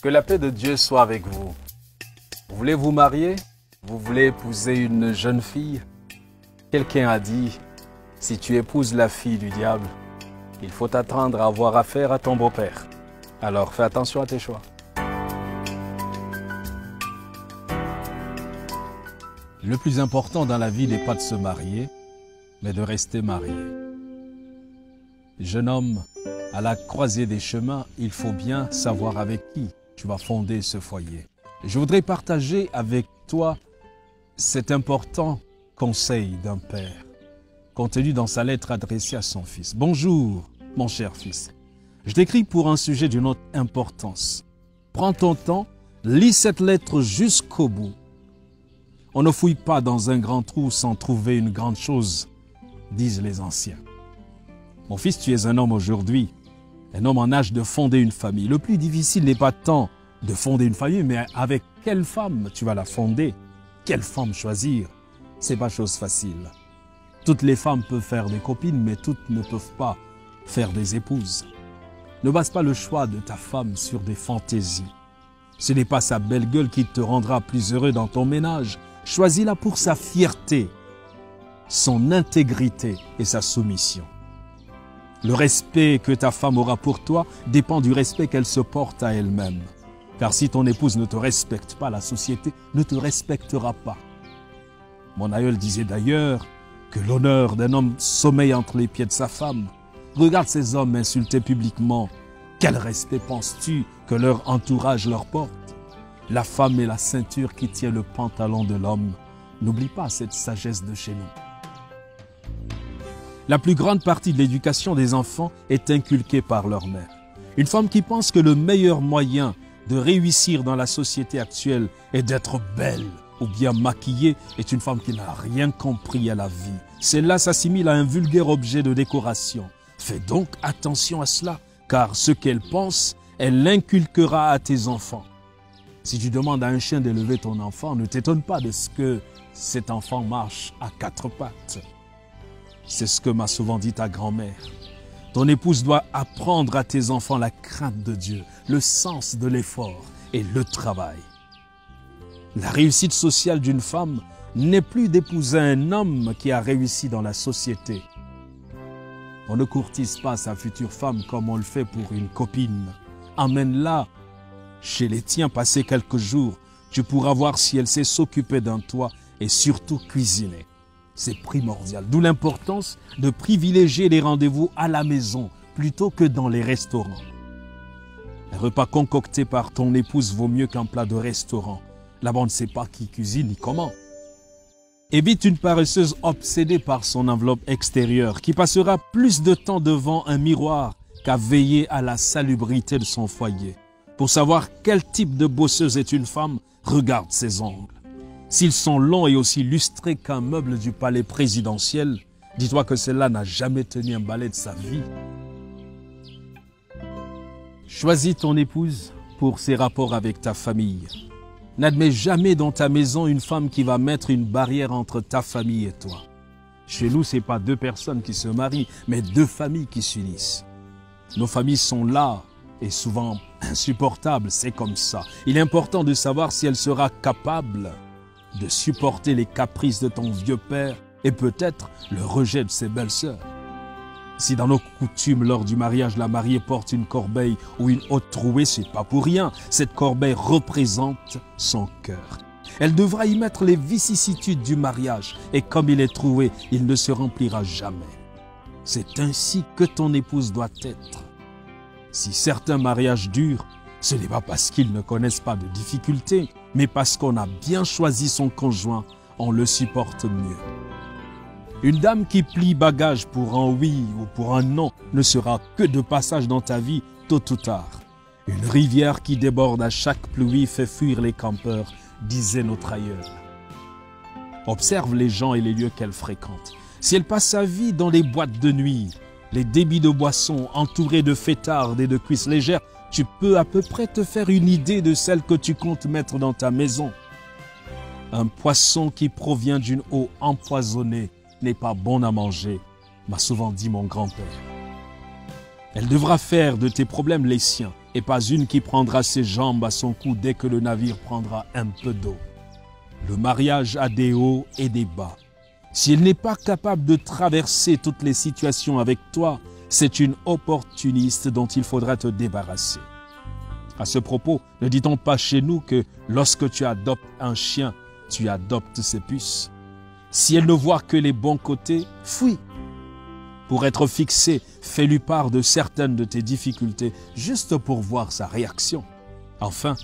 Que la paix de Dieu soit avec vous. Vous voulez vous marier? Vous voulez épouser une jeune fille? Quelqu'un a dit, si tu épouses la fille du diable, il faut t'attendre à avoir affaire à ton beau-père. Alors fais attention à tes choix. Le plus important dans la vie n'est pas de se marier, mais de rester marié. Jeune homme, à la croisée des chemins, il faut bien savoir avec qui tu vas fonder ce foyer. Je voudrais partager avec toi cet important conseil d'un père, contenu dans sa lettre adressée à son fils. Bonjour, mon cher fils. Je t'écris pour un sujet d'une autre importance. Prends ton temps, lis cette lettre jusqu'au bout. On ne fouille pas dans un grand trou sans trouver une grande chose, disent les anciens. Mon fils, tu es un homme aujourd'hui, un homme en âge de fonder une famille. Le plus difficile n'est pas tant de fonder une famille, mais avec quelle femme tu vas la fonder? Quelle femme choisir? C'est pas chose facile. Toutes les femmes peuvent faire des copines, mais toutes ne peuvent pas faire des épouses. Ne base pas le choix de ta femme sur des fantaisies. Ce n'est pas sa belle gueule qui te rendra plus heureux dans ton ménage. Choisis-la pour sa fierté, son intégrité et sa soumission. Le respect que ta femme aura pour toi dépend du respect qu'elle se porte à elle-même. Car si ton épouse ne te respecte pas, la société ne te respectera pas. Mon aïeul disait d'ailleurs que l'honneur d'un homme sommeille entre les pieds de sa femme. Regarde ces hommes insultés publiquement. Quel respect penses-tu que leur entourage leur porte? La femme est la ceinture qui tient le pantalon de l'homme. N'oublie pas cette sagesse de chez nous. La plus grande partie de l'éducation des enfants est inculquée par leur mère. Une femme qui pense que le meilleur moyen de réussir dans la société actuelle est d'être belle ou bien maquillée est une femme qui n'a rien compris à la vie. Celle-là s'assimile à un vulgaire objet de décoration. Fais donc attention à cela, car ce qu'elle pense, elle l'inculquera à tes enfants. Si tu demandes à un chien d'élever ton enfant, ne t'étonne pas de ce que cet enfant marche à quatre pattes. C'est ce que m'a souvent dit ta grand-mère. Ton épouse doit apprendre à tes enfants la crainte de Dieu, le sens de l'effort et le travail. La réussite sociale d'une femme n'est plus d'épouser un homme qui a réussi dans la société. On ne courtise pas sa future femme comme on le fait pour une copine. Emmène-la chez les tiens, passer quelques jours. Tu pourras voir si elle sait s'occuper d'un toit et surtout cuisiner. C'est primordial, d'où l'importance de privilégier les rendez-vous à la maison plutôt que dans les restaurants. Un repas concocté par ton épouse vaut mieux qu'un plat de restaurant. Là-bas, on ne sait pas qui cuisine ni comment. Évite une paresseuse obsédée par son enveloppe extérieure qui passera plus de temps devant un miroir qu'à veiller à la salubrité de son foyer. Pour savoir quel type de bosseuse est une femme, regarde ses ongles. S'ils sont longs et aussi lustrés qu'un meuble du palais présidentiel, dis-toi que celle-là n'a jamais tenu un balai de sa vie. Choisis ton épouse pour ses rapports avec ta famille. N'admets jamais dans ta maison une femme qui va mettre une barrière entre ta famille et toi. Chez nous, ce n'est pas deux personnes qui se marient, mais deux familles qui s'unissent. Nos familles sont là et souvent insupportables, c'est comme ça. Il est important de savoir si elle sera capable de supporter les caprices de ton vieux père et peut-être le rejet de ses belles-sœurs. Si dans nos coutumes, lors du mariage, la mariée porte une corbeille ou une haute trouée, c'est pas pour rien. Cette corbeille représente son cœur. Elle devra y mettre les vicissitudes du mariage et comme il est troué, il ne se remplira jamais. C'est ainsi que ton épouse doit être. Si certains mariages durent, ce n'est pas parce qu'ils ne connaissent pas de difficultés, mais parce qu'on a bien choisi son conjoint, on le supporte mieux. Une dame qui plie bagage pour un oui ou pour un non ne sera que de passage dans ta vie tôt ou tard. Une rivière qui déborde à chaque pluie fait fuir les campeurs, disait notre aïeul. Observe les gens et les lieux qu'elle fréquente. Si elle passe sa vie dans les boîtes de nuit, les débits de boissons entourés de fêtardes et de cuisses légères, tu peux à peu près te faire une idée de celle que tu comptes mettre dans ta maison. Un poisson qui provient d'une eau empoisonnée n'est pas bon à manger, m'a souvent dit mon grand-père. Elle devra faire de tes problèmes les siens, et pas une qui prendra ses jambes à son cou dès que le navire prendra un peu d'eau. Le mariage a des hauts et des bas. S'il n'est pas capable de traverser toutes les situations avec toi, c'est une opportuniste dont il faudra te débarrasser. À ce propos, ne dit-on pas chez nous que lorsque tu adoptes un chien, tu adoptes ses puces? Si elle ne voit que les bons côtés, fuis. Pour être fixé, fais-lui part de certaines de tes difficultés, juste pour voir sa réaction. Enfin,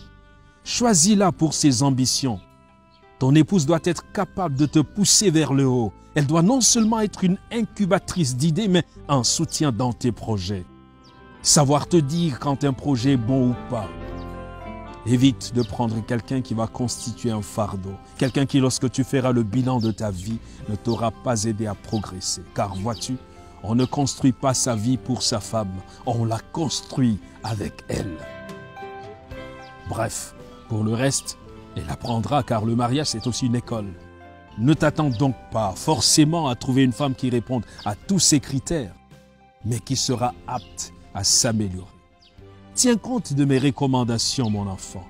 choisis-la pour ses ambitions. Ton épouse doit être capable de te pousser vers le haut. Elle doit non seulement être une incubatrice d'idées, mais un soutien dans tes projets. Savoir te dire quand un projet est bon ou pas. Évite de prendre quelqu'un qui va constituer un fardeau. Quelqu'un qui, lorsque tu feras le bilan de ta vie, ne t'aura pas aidé à progresser. Car vois-tu, on ne construit pas sa vie pour sa femme, on la construit avec elle. Bref, pour le reste, elle apprendra car le mariage c'est aussi une école. Ne t'attends donc pas forcément à trouver une femme qui réponde à tous ces critères, mais qui sera apte à s'améliorer. Tiens compte de mes recommandations, mon enfant.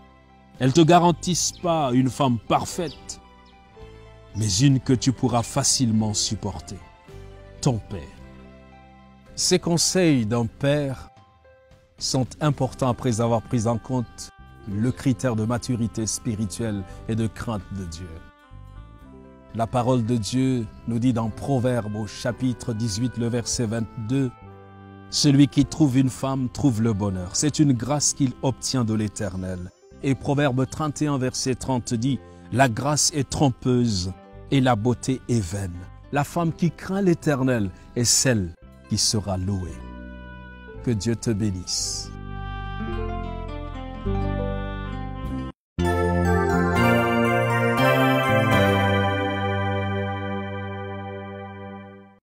Elles ne te garantissent pas une femme parfaite, mais une que tu pourras facilement supporter. Ton père. Ces conseils d'un père sont importants après avoir pris en compte le critère de maturité spirituelle et de crainte de Dieu. La parole de Dieu nous dit dans Proverbes au chapitre 18, le verset 22, « Celui qui trouve une femme trouve le bonheur. C'est une grâce qu'il obtient de l'Éternel. » Et Proverbe 31, verset 30 dit, « La grâce est trompeuse et la beauté est vaine. La femme qui craint l'Éternel est celle qui sera louée. » Que Dieu te bénisse.